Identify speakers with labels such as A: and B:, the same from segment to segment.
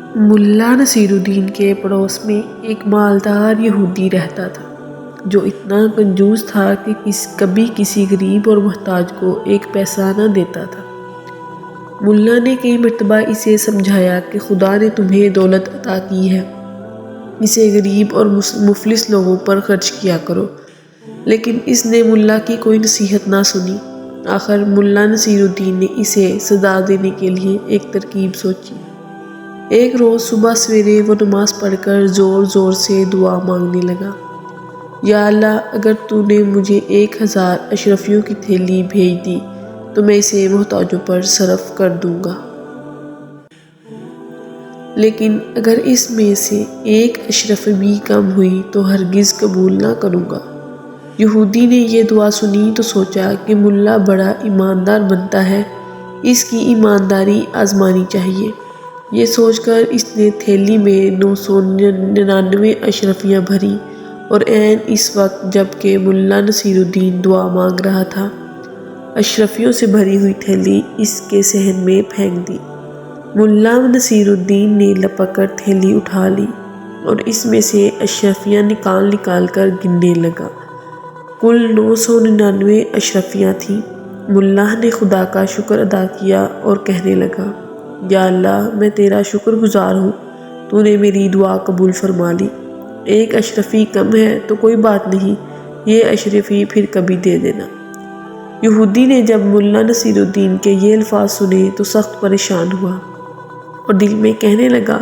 A: ملا نصیر الدین کے پڑوس میں ایک مالدار یہودی رہتا تھا جو اتنا کنجوس تھا کہ کبھی کسی غریب اور محتاج کو ایک پیسہ نہ دیتا تھا۔ ملا نے کئی مرتبہ اسے سمجھایا کہ خدا نے تمہیں دولت عطا کی ہے، اسے غریب اور مفلس لوگوں پر خرچ کیا کرو، لیکن اس نے ملا کی کوئی نصیحت نہ سنی۔ آخر ملا نصیر الدین نے اسے سزا دینے کے لیے ایک ترکیب سوچی۔ ایک روز صبح سویرے وہ نماز پڑھ کر زور زور سے دعا مانگنے لگا، یا اللہ، اگر تو نے مجھے 1000 اشرفیوں کی تھیلی بھیج دی تو میں اسے محتاجوں پر صرف کر دوں گا، لیکن اگر اس میں سے 1 اشرفی بھی کم ہوئی تو ہرگز قبول نہ کروں گا۔ یہودی نے یہ دعا سنی تو سوچا کہ ملا بڑا ایماندار بنتا ہے، اس کی ایمانداری آزمانی چاہیے۔ یہ سوچ کر اس نے تھیلی میں 999 اشرفیاں بھری اور عین اس وقت جب کہ ملا نصیر الدین دعا مانگ رہا تھا، اشرفیوں سے بھری ہوئی تھیلی اس کے صحن میں پھینک دی۔ ملا نصیر الدین نے لپک کر تھیلی اٹھا لی اور اس میں سے اشرفیاں نکال کر گننے لگا۔ کل 999 اشرفیاں تھیں۔ ملا نے خدا کا شکر ادا کیا اور کہنے لگا، یا اللہ، میں تیرا شکر گزار ہوں، تو نے میری دعا قبول فرما لی۔ 1 اشرفی کم ہے تو کوئی بات نہیں، یہ اشرفی پھر کبھی دے دینا۔ یہودی نے جب ملا نصیر الدین کے یہ الفاظ سنے تو سخت پریشان ہوا اور دل میں کہنے لگا،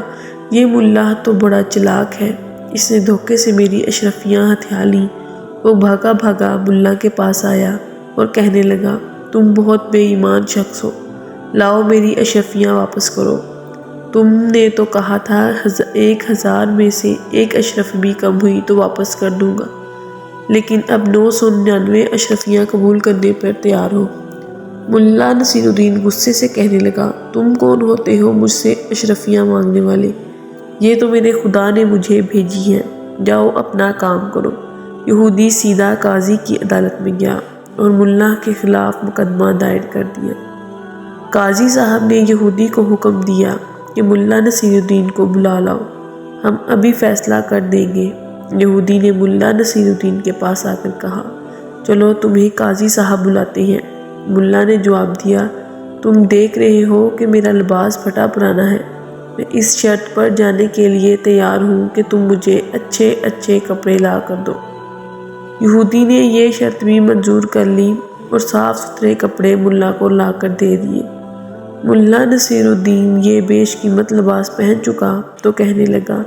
A: یہ ملا تو بڑا چلاک ہے، اس نے دھوکے سے میری اشرفیاں ہتھیا لیں۔ وہ بھاگا ملا کے پاس آیا اور کہنے لگا، تم بہت بے ایمان شخص ہو، لاؤ میری اشرفیاں واپس کرو۔ تم نے تو کہا تھا 1000 میں سے 1 اشرفی بھی کم ہوئی تو واپس کر دوں گا، لیکن اب 999 اشرفیاں قبول کرنے پر تیار ہو۔ ملا نصیر الدین غصے سے کہنے لگا، تم کون ہوتے ہو مجھ سے اشرفیاں مانگنے والے؟ یہ تو میرے خدا نے مجھے بھیجی ہیں، جاؤ اپنا کام کرو۔ یہودی سیدھا قاضی کی عدالت میں گیا اور ملا کے خلاف مقدمہ دائر کر دیا۔ قاضی صاحب نے یہودی کو حکم دیا کہ ملا نصیر الدین کو بلا لاؤ، ہم ابھی فیصلہ کر دیں گے۔ یہودی نے ملا نصیر الدین کے پاس آ کر کہا، چلو تمہیں قاضی صاحب بلاتے ہیں۔ ملا نے جواب دیا، تم دیکھ رہے ہو کہ میرا لباس پھٹا پرانا ہے، میں اس شرط پر جانے کے لیے تیار ہوں کہ تم مجھے اچھے کپڑے لا کر دو۔ یہودی نے یہ شرط بھی منظور کر لی اور صاف ستھرے کپڑے ملا کو لا کر دے دیے۔ ملا نصیر الدین یہ بیش قیمت لباس پہن چکا تو کہنے لگا،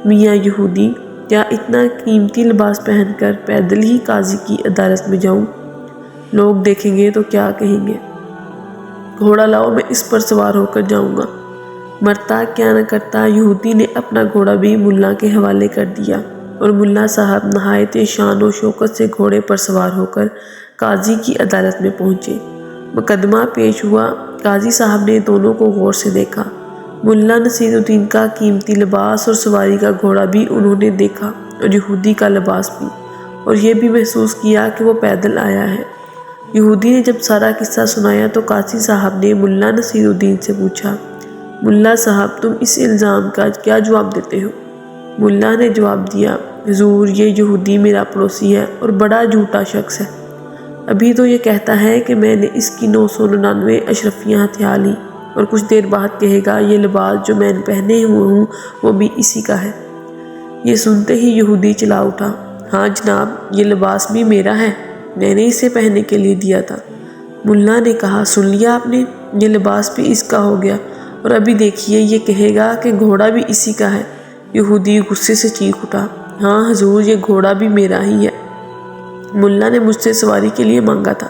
A: میاں یہودی، کیا اتنا قیمتی لباس پہن کر پیدل ہی قاضی کی عدالت میں جاؤں؟ لوگ دیکھیں گے تو کیا کہیں گے؟ گھوڑا لاؤ، میں اس پر سوار ہو کر جاؤں گا۔ مرتا کیا نہ کرتا، یہودی نے اپنا گھوڑا بھی ملا کے حوالے کر دیا اور ملا صاحب نہایت شان و شوکت سے گھوڑے پر سوار ہو کر قاضی کی عدالت میں پہنچے۔ مقدمہ پیش ہوا۔ قاضی صاحب نے دونوں کو غور سے دیکھا۔ ملا نصیر الدین کا قیمتی لباس اور سواری کا گھوڑا بھی انہوں نے دیکھا اور یہودی کا لباس بھی، اور یہ بھی محسوس کیا کہ وہ پیدل آیا ہے۔ یہودی نے جب سارا قصہ سنایا تو قاضی صاحب نے ملا نصیر الدین سے پوچھا، ملا صاحب، تم اس الزام کا کیا جواب دیتے ہو؟ ملا نے جواب دیا، حضور، یہ یہودی میرا پڑوسی ہے اور بڑا جھوٹا شخص ہے۔ ابھی تو یہ کہتا ہے کہ میں نے اس کی 999 اشرفیاں ہتھیا لیں اور کچھ دیر بعد کہے گا یہ لباس جو میں نے پہنے ہوئے ہوں وہ بھی اسی کا ہے۔ یہ سنتے ہی یہودی چلا اٹھا، ہاں جناب، یہ لباس بھی میرا ہے، میں نے اسے پہننے کے لیے دیا تھا۔ ملا نے کہا، سن لیا آپ نے، یہ لباس بھی اس کا ہو گیا، اور ابھی دیکھیے یہ کہے گا کہ گھوڑا بھی اسی کا ہے۔ یہودی غصے سے چیخ اٹھا، ہاں حضور، یہ گھوڑا بھی میرا ہی ہے، ملا نے مجھ سے سواری کے لیے مانگا تھا۔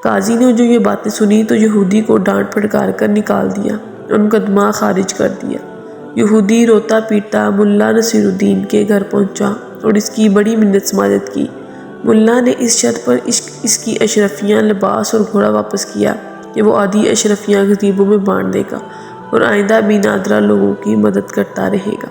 A: قاضی نے جو یہ باتیں سنی تو یہودی کو ڈانٹ پھٹکار کر نکال دیا اور مقدمہ خارج کر دیا۔ یہودی روتا پیٹتا ملا نصیر الدین کے گھر پہنچا اور اس کی بڑی منت سماجت کی۔ ملا نے اس شرط پر اس کی اشرفیاں، لباس اور گھوڑا واپس کیا کہ وہ آدھی اشرفیاں غریبوں میں بانٹ دے گا اور آئندہ بھی نادرا لوگوں کی مدد کرتا رہے گا۔